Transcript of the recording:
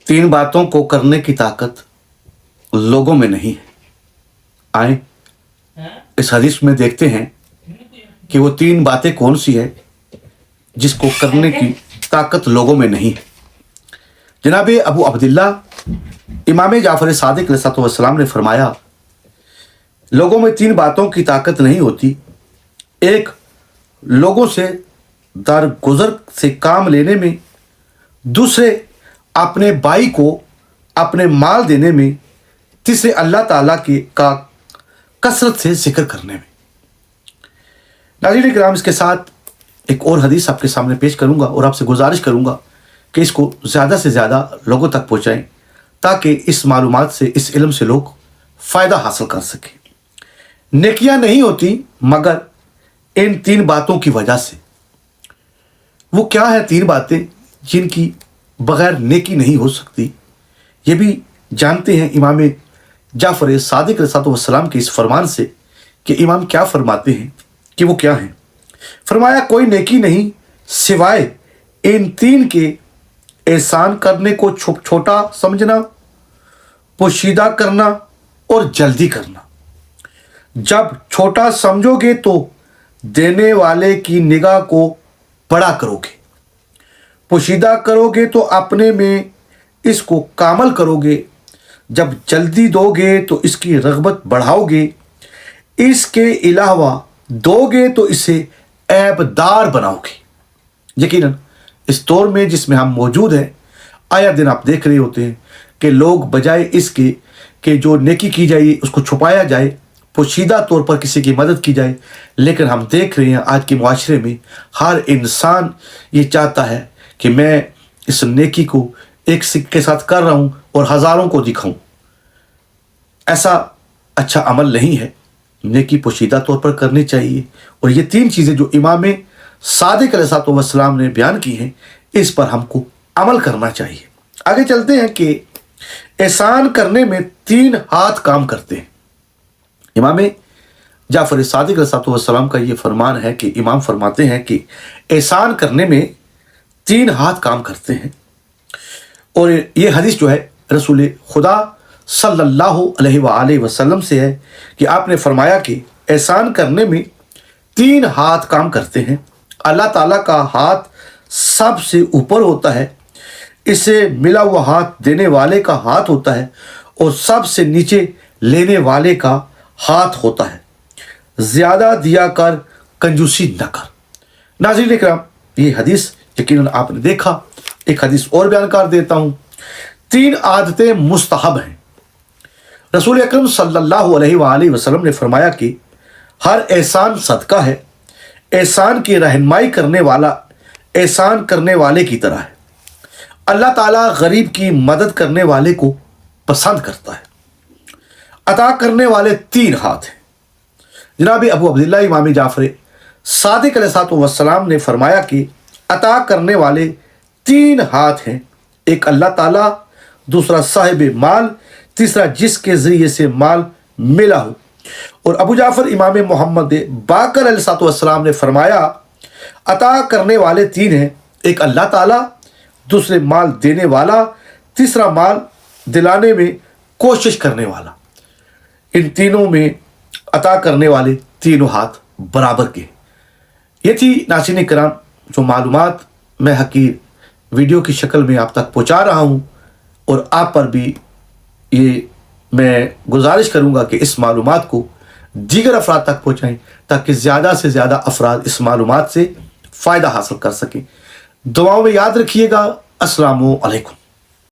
तीन बातों को करने की ताकत लोगों में नहीं है। आए इस हदीस में देखते हैं कि वो तीन बातें कौन सी है जिसको करने की ताकत लोगों में नहीं है। जनाब अबू अब्दुल्ला इमाम जाफर सादिक अलैहिस्सलाम ने फरमाया, लोगों में तीन बातों की ताकत नहीं होती। एक, लोगों से दरगुजर से काम लेने में। दूसरे, अपने भाई को अपने माल देने में। तीसरे, अल्लाह ताला का कसरत से जिक्र करने में। नाज़रीन किराम, इसके साथ एक और हदीस आपके सामने पेश करूंगा और आपसे गुजारिश करूंगा कि इसको ज़्यादा से ज़्यादा लोगों तक पहुंचाएं ताकि इस मालूमात से, इस इल्म से लोग फ़ायदा हासिल कर सकें। नेकियां नहीं होती मगर इन तीन बातों की वजह से। वो क्या है तीन बातें जिनकी बगैर नेकी नहीं हो सकती? ये भी जानते हैं इमाम जाफर सादिक अलैहिस्सलाम के इस फरमान से कि इमाम क्या फरमाते हैं कि वो क्या हैं। फरमाया, कोई नेकी नहीं सिवाय इन तीन के, एहसान करने को छोटा समझना, पोशीदा करना और जल्दी करना। जब छोटा समझोगे तो देने वाले की निगाह को बड़ा करोगे, पोशीदा करोगे तो अपने में इसको कामल करोगे, जब जल्दी दोगे तो इसकी रग़बत बढ़ाओगे, इसके अलावा दोगे तो इसे ऐबदार बनाओगे। यकीनन इस दौर में जिसमें हम मौजूद हैं, आया दिन आप देख रहे होते हैं कि लोग बजाय इसके कि जो नेकी की जाए उसको छुपाया जाए, पोशीदा तौर पर किसी की मदद की जाए, लेकिन हम देख रहे हैं आज के मुआशरे में हर इंसान ये चाहता है कि मैं इस नेकी को एक सिक्के के साथ कर रहा हूँ और हज़ारों को दिखाऊं। ऐसा अच्छा अमल नहीं है। नेकी पोशीदा तौर पर करनी चाहिए। और ये तीन चीज़ें जो इमाम सादिक अलैहिस्सलाम ने बयान की हैं, इस पर हमको अमल करना चाहिए। आगे चलते हैं कि एहसान करने में तीन हाथ काम करते हैं। इमाम जाफर सादिक अलैहिस्सलाम का ये फरमान है कि इमाम फरमाते हैं कि एहसान करने में तीन हाथ काम करते हैं। और ये हदीस जो है रसूल खुदा सल्लल्लाहु अलैहि वसल्लम से है कि आपने फरमाया कि एहसान करने में तीन हाथ काम करते हैं। अल्लाह ताला का हाथ सबसे ऊपर होता है, इसे मिला हुआ हाथ देने वाले का हाथ होता है और सबसे नीचे लेने वाले का हाथ होता है। ज़्यादा दिया कर, कंजूसी न कर। नाज़रीन इकराम, ये हदीस यकीनन आपने देखा। एक हदीस और बयान कर देता हूँ। तीन आदतें मुस्तहब हैं। रसूल अकरम सल्लल्लाहु अलैहि वसल्लम ने फरमाया कि हर एहसान सदका है। एहसान की रहनुमाई करने वाला एहसान करने वाले की तरह है। अल्लाह ताला गरीब की मदद करने वाले को पसंद करता है। अता करने वाले तीन हाथ हैं। जनाब अबू अब्दुल्ला इमाम जाफर सादिक अलैहिस्सलाम ने फरमाया कि अता करने वाले तीन हाथ हैं। एक अल्लाह ताला, दूसरा साहिब माल, तीसरा जिसके ज़रिए से माल मिला हो। और अबू जाफर इमाम मोहम्मद बाकर अलैहिस्सलाम ने फरमाया, अता करने वाले तीन हैं। एक अल्लाह ताला, दूसरे माल देने वाला, तीसरा माल दिलाने में कोशिश करने वाला। इन तीनों में अता करने वाले तीनों हाथ बराबर के। ये थी नाज़रीन किराम जो मालूमात मैं हकीर वीडियो की शक्ल में आप तक पहुंचा रहा हूं। और आप पर भी ये मैं गुजारिश करूंगा कि इस मालूमात को दीगर अफराद तक पहुंचाएं ताकि ज़्यादा से ज़्यादा अफराद इस मालूमात से फ़ायदा हासिल कर सकें। दुआओं में याद रखिएगा। अस्सलामु अलैकुम।